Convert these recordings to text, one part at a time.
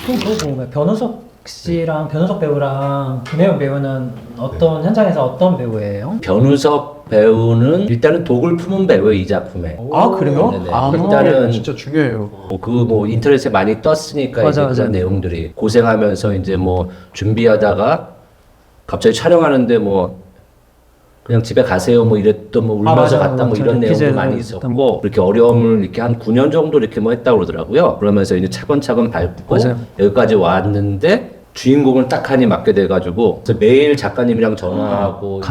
그럼 그거 보면 변우석 씨랑 변우석 배우랑 김혜연 배우는 어떤 현장에서 어떤 배우예요? 변우석 배우는 일단은 독을 품은 배우예요, 이 작품에. 아 그래요? 네네. 아 일단은 진짜 중요해요. 뭐 인터넷에 많이 떴으니까 맞아, 이제 맞아. 그런 내용들이 고생하면서 이제 뭐 준비하다가 갑자기 촬영하는데 뭐 그냥 집에 가세요 뭐 이랬던 뭐 울면서 맞아요. 갔다 뭐 맞아요. 이런 내용도 기재도 많이 있었던 있었고 그렇게 어려움을 이렇게 한 9년 정도 이렇게 뭐 했다고 그러더라고요. 그러면서 이제 차근차근 밟고 맞아요. 여기까지 왔는데 주인공을 딱 하니 맡게 돼가지고 그래서 매일 작가님이랑 전화하고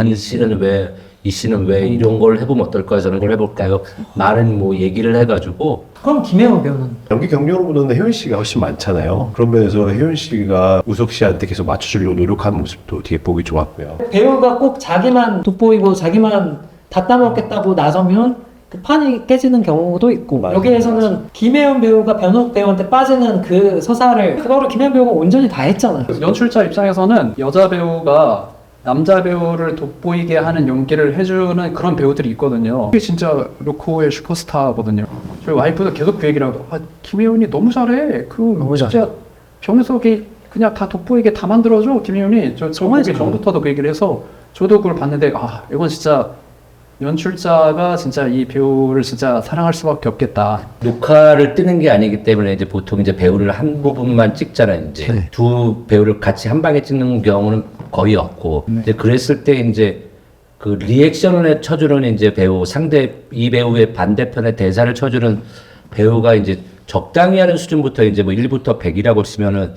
이 씨는 왜 이런 걸 해보면 어떨까요? 저런 걸 해볼까요? 많은 뭐 얘기를 해가지고 그럼 김혜연 배우는 연기 경력으로는 혜연 씨가 훨씬 많잖아요. 그런 면에서 혜연 씨가 우석 씨한테 계속 맞춰주려고 노력하는 모습도 되게 보기 좋았고요. 배우가 꼭 자기만 돋보이고 자기만 다 따먹겠다고 나서면 그 판이 깨지는 경우도 있고 맞아요. 여기에서는 김혜연 배우가 변호석 배우한테 빠지는 그 서사를 그거를 김혜연 배우가 온전히 다 했잖아요. 연출자 입장에서는 여자 배우가 남자 배우를 돋보이게 하는 연기를 해주는 그런 배우들이 있거든요. 이게 진짜 로코의 슈퍼스타거든요. 저희 와이프도 계속 그 얘기를 하고 김혜연이 너무 잘해. 너무 잘해. 진짜 변우석이 그냥 다 돋보이게 다 만들어줘. 김혜연이 정말 보기 잘해. 전부터도 그 얘기를 해서 저도 그걸 봤는데 이건 진짜 연출자가 진짜 이 배우를 진짜 사랑할 수밖에 없겠다. 녹화를 뜨는 게 아니기 때문에 이제 보통 이제 배우를 한 부분만 찍잖아요. 이제 두 배우를 같이 한 방에 찍는 경우는 거의 없고. 이제 그랬을 때 이제 그 리액션을 쳐주는 이제 배우 이 배우의 반대편에 대사를 쳐주는 배우가 이제 적당히 하는 수준부터 이제 뭐 1부터 100이라고 치면은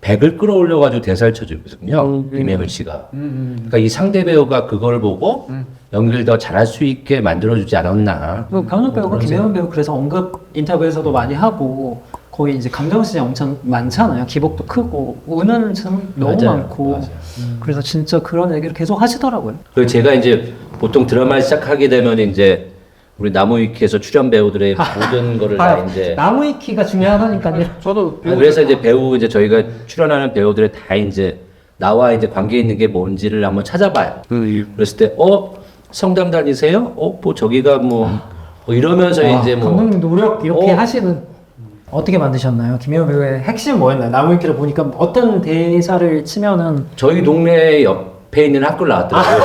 100을 끌어올려가지고 대사를 쳐주거든요. 김혜연 씨가. 그러니까 이 상대 배우가 그걸 보고 연기를 더 잘할 수 있게 만들어주지 않았나. 그 변호석 배우가 김혜연 배우 그래서 언급 인터뷰에서도 많이 하고 거의 이제 감정씬이 엄청 많잖아요. 기복도 크고 우는 참 너무 맞아요. 많고 그래서 진짜 그런 얘기를 계속 하시더라고요. 그리고 제가 이제 보통 드라마를 시작하게 되면 이제 우리 나무위키에서 출연 배우들의 모든 거를 다 이제 나무위키가 중요하다니까요. 저도 그래서 이제 배우 이제 저희가 출연하는 배우들의 다 이제 나와 이제 관계 있는 게 뭔지를 한번 찾아봐요. 그랬을 때 성담단이세요? 뭐 저기가 뭐 이러면서 이제 뭐 감독님 노력 이렇게 어. 하시는 어떻게 만드셨나요? 김혜연 배우의 핵심 뭐였나요? 나무위키를 보니까 어떤 대사를 치면은 저희 동네 옆에 있는 학교를 나왔더라고요.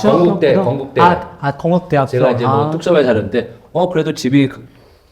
건국대. 건국대학교. 제가 이제 뭐 뚝섬에 사는데 그래도 집이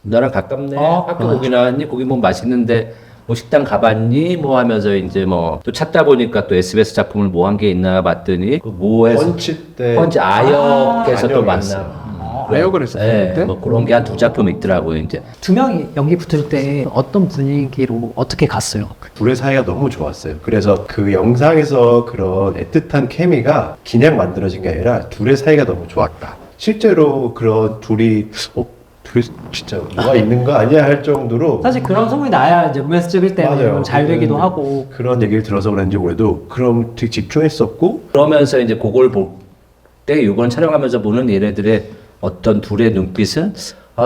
나랑 가깝네. 학교 거기 나왔니? 거기 뭐 맛있는데 뭐 식당 가봤니? 뭐 하면서 이제 뭐 또 찾다 보니까 또 SBS 작품을 뭐 한 게 있나 봤더니 그 뭐해서 펀치 때 펀치 아역에서 또 아역이었어요. 만나. 아역을 했었어요. 네, 뭐 그런 게 한 2작품 있더라고요. 이제 두 명이 연기 붙을 때 어떤 분위기로 어떻게 갔어요? 둘의 사이가 너무 좋았어요. 그래서 그 영상에서 그런 애틋한 케미가 그냥 만들어진 게 아니라 둘의 사이가 너무 좋았다. 실제로 그런 둘이 진짜 뭐가 있는 거 아니야 할 정도로 사실 그런 소문이 나야 이제 로맨스 찍을 때는 맞아요. 잘 되기도 하고 그런 얘기를 들어서 그런지 모르도 그럼 되게 집중했었고 그러면서 이제 그걸 볼 때 이번 촬영하면서 보는 얘네들의 어떤 둘의 눈빛은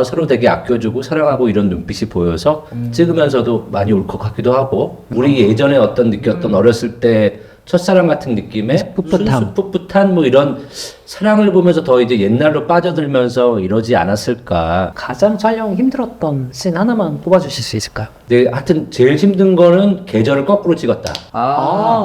서로 되게 아껴주고 사랑하고 이런 눈빛이 보여서 찍으면서도 많이 울컥하기도 하고 우리 예전에 어떤 느꼈던 어렸을 때 첫사랑 같은 느낌의 풋풋함. 풋풋한 뭐 이런 사랑을 보면서 더 이제 옛날로 빠져들면서 이러지 않았을까. 가장 촬영 힘들었던 씬 하나만 뽑아주실 수 있을까요? 근데 하여튼 제일 힘든 거는 계절을 거꾸로 찍었다.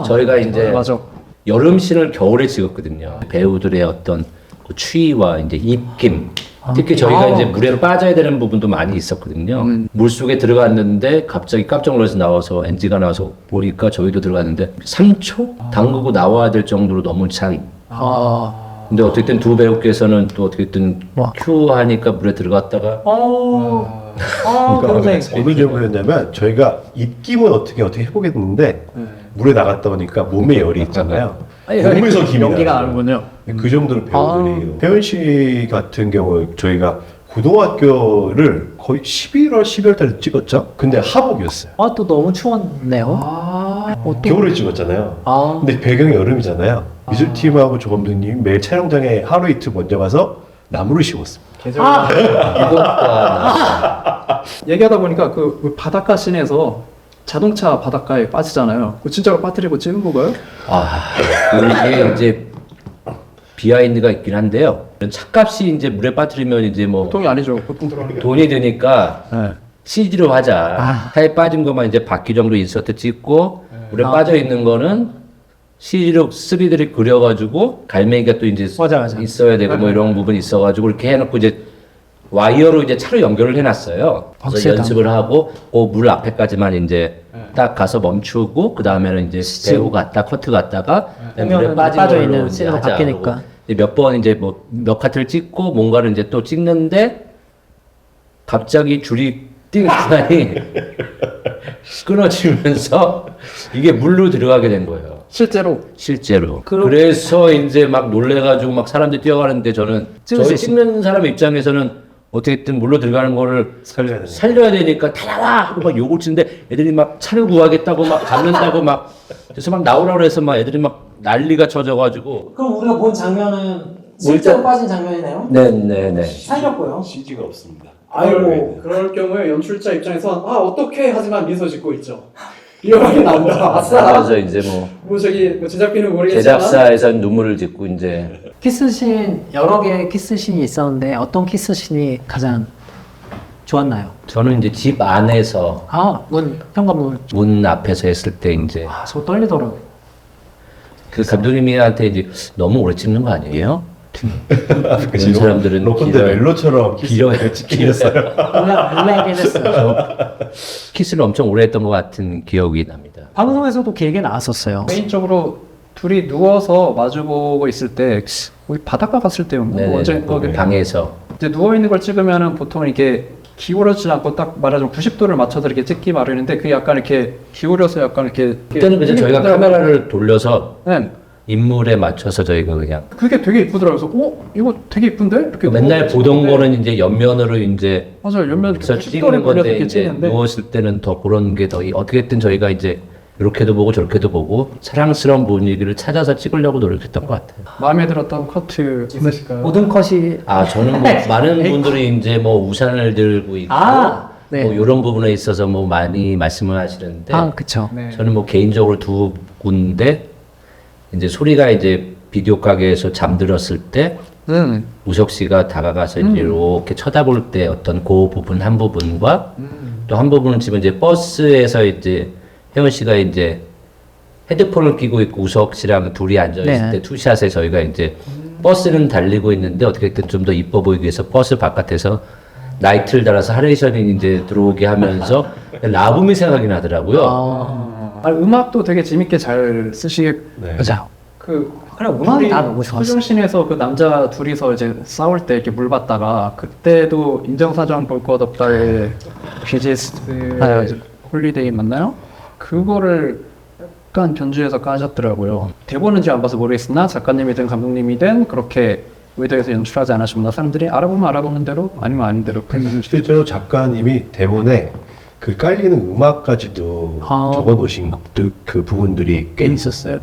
저희가 이제 맞아. 여름 씬을 겨울에 찍었거든요. 배우들의 어떤 그 추위와 이제 입김. 특히 저희가 이제 물에 빠져야 되는 부분도 많이 있었거든요. 물 속에 들어갔는데 갑자기 깜짝 놀라서 나와서 NG가 나와서 보니까 저희도 들어갔는데 3초 담그고 나와야 될 정도로 너무 차이. 근데 어쨌든 두 배우께서는 또 어쨌든 큐 하니까 물에 들어갔다가 그러니까 어느 정도였냐면 저희가 입김은 어떻게 해보겠는데 물에 나갔다 오니까 몸에 열이 있잖아요. 몸에서 김이 연기가 나요. 나는군요. 그 정도로 배우들이 혜연 씨 같은 경우 저희가 고등학교를 거의 11월, 12월 달에 찍었죠. 근데 하복이었어요. 또 너무 추웠네요. 겨울에 찍었잖아요. 근데 배경이 여름이잖아요. 미술팀하고 조 감독님이 매일 촬영장에 하루 이틀 먼저 가서 나무를 심었습니다. 이것과 얘기하다 보니까 그 바닷가 씬에서 자동차 바닷가에 빠지잖아요. 그 진짜로 빠뜨리고 찍은 건가요? 이게 이제 비하인드가 있긴 한데요. 차값이 이제 물에 빠뜨리면 이제 뭐 보통이 아니죠. 보통 들어가는 게. 돈이 드니까 네. CG로 하자. 살에 빠진 것만 이제 바퀴 정도 인서트 찍고 물에 빠져 있는 거는 CG로 3D를 그려가지고 갈매기가 또 이제 맞아. 있어야 되고 뭐 이런 부분이 있어가지고 이렇게 해놓고 이제 와이어로 이제 차로 연결을 해놨어요. 그래서 확실하다. 연습을 하고 그 물 앞에까지만 이제 딱 가서 멈추고 그 다음에는 이제 배우 갔다 커트 갔다가 물에 그러면은 빠진 빠져 걸로 있는 이제 씬으로 하자. 바뀌니까. 몇 번 이제 뭐 몇 카트를 찍고 뭔가를 이제 또 찍는데 갑자기 줄이 띵 순간이 끊어지면서 이게 물로 들어가게 된 거예요. 실제로. 그래서 이제 막 놀래가지고 막 사람들이 뛰어가는데 저는 저희 찍는 사람 입장에서는 어떻게든 물로 들어가는 거를 살려야 되니까 다 나와! 하고 막 욕을 치는데 애들이 막 차를 구하겠다고 막 잡는다고 막 그래서 막 나오라고 해서 막 애들이 막 난리가 쳐져가지고 그럼 우리가 본 장면은 실제로 빠진 장면이네요? 네네네 살렸고요. CG가 없습니다. 아이고 그럴 경우에 연출자 입장에선 어떻게 하지만 미소 짓고 있죠. 이렇게 나온다. 그래서 이제 뭐 뭐 제작비는 모르겠지만 제작사에선 눈물을 짓고 이제 키스씬 여러 개의 키스씬이 있었는데 어떤 키스씬이 가장 좋았나요? 저는 이제 집 안에서 현관문. 문 앞에서 했을 때 이제 저 떨리더라고요. 그 감독님한테 이제 너무 오래 찍는 거 아니에요? 그치, 이런 사람들은 로컨대 멜로처럼 길어야 찍혔어요. 놀라긴 했어요. 키스를 엄청 오래 했던 것 같은 기억이 납니다. 방송에서도 길게 나왔었어요. 개인적으로 둘이 누워서 마주보고 있을 때 우리 바닷가 갔을 때였나? 네네, 언제 거기 방에서 이제 누워 있는 걸 찍으면은 보통 이렇게 기울어지지 않고 딱 말하자면 90도를 맞춰서 이렇게 찍기 마련인데 그게 약간 이렇게 기울여서 약간 이렇게 그때는 그냥 저희가 카메라를 돌려서 네. 인물에 맞춰서 저희가 그냥 그게 되게 이쁘더라고요. 그래서 이거 되게 이쁜데? 이렇게 맨날 누워서 보던 찍는데 거는 이제 옆면으로 이제 맞아요. 옆면 그래서 이렇게 찍는 걸려서 건데 이렇게 이제 찍는데 누웠을 때는 더 그런 게 더 어떻게든 저희가 이제 이렇게도 보고 저렇게도 보고 사랑스러운 분위기를 찾아서 찍으려고 노력했던 것 같아요. 마음에 들었던 커트 있으실까요? 모든 컷이 저는 뭐 많은 분들이 이제 뭐 우산을 들고 있고 네. 뭐 이런 부분에 있어서 뭐 많이 말씀을 하시는데 그쵸. 네. 저는 뭐 개인적으로 두 군데 이제 소리가 이제 비디오 가게에서 잠들었을 때 우석 씨가 다가가서 이제 이렇게 쳐다볼 때 어떤 그 부분 한 부분과 또 한 부분은 지금 이제 버스에서 이제 혜원 씨가 이제 헤드폰을 끼고 있고 우석 씨랑 둘이 앉아 있을 네. 때 투샷에 저희가 이제 버스는 달리고 있는데 어떻게든 좀 더 이뻐 보이기 위해서 버스 바깥에서 라이트를 달아서 하레이션이 이제 들어오게 하면서 라붐이 생각이 나더라고요. 음악도 되게 재밌게 잘 쓰시게 네. 맞아. 그 그래, 음악이 다 너무 좋았어. 수중신에서 그 남자 둘이서 이제 싸울 때 이렇게 물 받다가 그때도 인정사정 볼 것 없다의 BGS의 홀리데이 맞나요? 그거를 약간 변주해서 까셨더라고요. 대본은 잘 안 봐서 모르겠으나 작가님이든 감독님이든 그렇게 의도해서 연출하지 않으셨나 사람들이 알아보면 알아보는 대로 아니면 아닌 대로 실제로 작가님이 대본에 그 깔리는 음악까지도 적어 놓으신 그 부분들이 꽤 있었어요.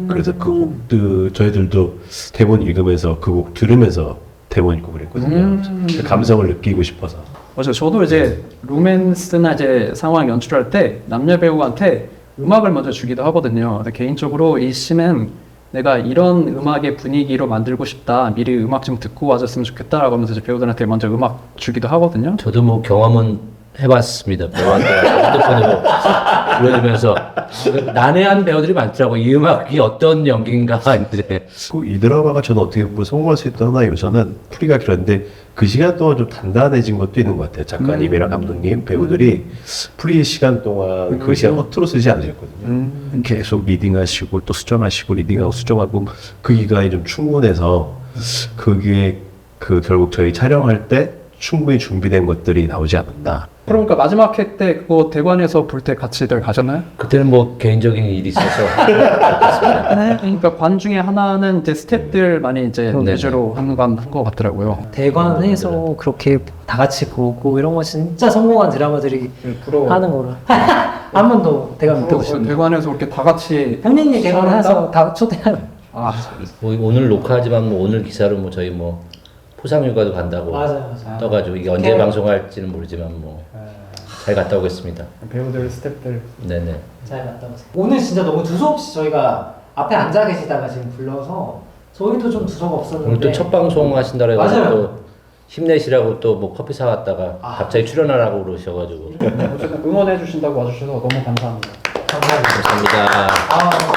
그래서 그 곡들 저희들도 대본 읽으면서 그 곡 들으면서 대본 읽고 그랬거든요. 그 감성을 느끼고 싶어서. 맞아요. 저도 이제 로맨스나 이제 상황 연출할 때 남녀 배우한테 음악을 먼저 주기도 하거든요. 근데 개인적으로 이 씬은 내가 이런 음악의 분위기로 만들고 싶다. 미리 음악 좀 듣고 와줬으면 좋겠다라고 하면서 이제 배우들한테 먼저 음악 주기도 하거든요. 저도 뭐 경험은 해봤습니다. 배우한테 핸드폰으로 보여주면서 난해한 배우들이 많더라고. 이 음악이 어떤 연기인가 이제. 이 드라마가 저는 어떻게 보면 성공할 수 있던 하나의 요소는 풀이가 길었는데 그 시간 동안 좀 단단해진 것도 있는 것 같아요. 작가님이랑 감독님, 배우들이 풀이 시간 동안 그 시간 허투루 쓰지 않으셨거든요. 계속 리딩하시고 또 수정하시고 리딩하고 수정하고 그 기간이 좀 충분해서 그게 그 결국 저희 촬영할 때 충분히 준비된 것들이 나오지 않았나. 그러니까 마지막 회 때 그거 대관에서 볼 때 같이들 가셨나요? 그때는 뭐 개인적인 일이 있어서 그러니까 관 중에 하나는 이제 스태프들 많이 이제 위주로 한것 같더라고요. 대관에서 그렇게 다 같이 보고 이런 거 진짜 성공한 드라마들이 부러워. 하는 거라. 한 번도 대관 못 해보시죠. 대관에서 그렇게 다 같이 형님이 대관해서 다 초대하는. 뭐 오늘 녹화하지만 뭐 오늘 기사로 뭐 저희 뭐 포상휴가도 간다고 맞아요. 떠가지고 이게 언제 방송할지는 모르지만 뭐 잘 갔다 오겠습니다. 배우들, 스태프들. 네네. 잘 갔다 오세요. 오늘 진짜 너무 두서없이 저희가 앞에 앉아 계시다가 지금 불러서 저희도 좀 두서가 없었는데 오늘 또 첫 방송 하신다고 해가지고 맞아요. 또 힘내시라고 또 뭐 커피 사왔다가 갑자기 출연하라고 그러셔가지고 어쨌든 응원해 주신다고 와주셔서 너무 감사합니다. 감사합니다.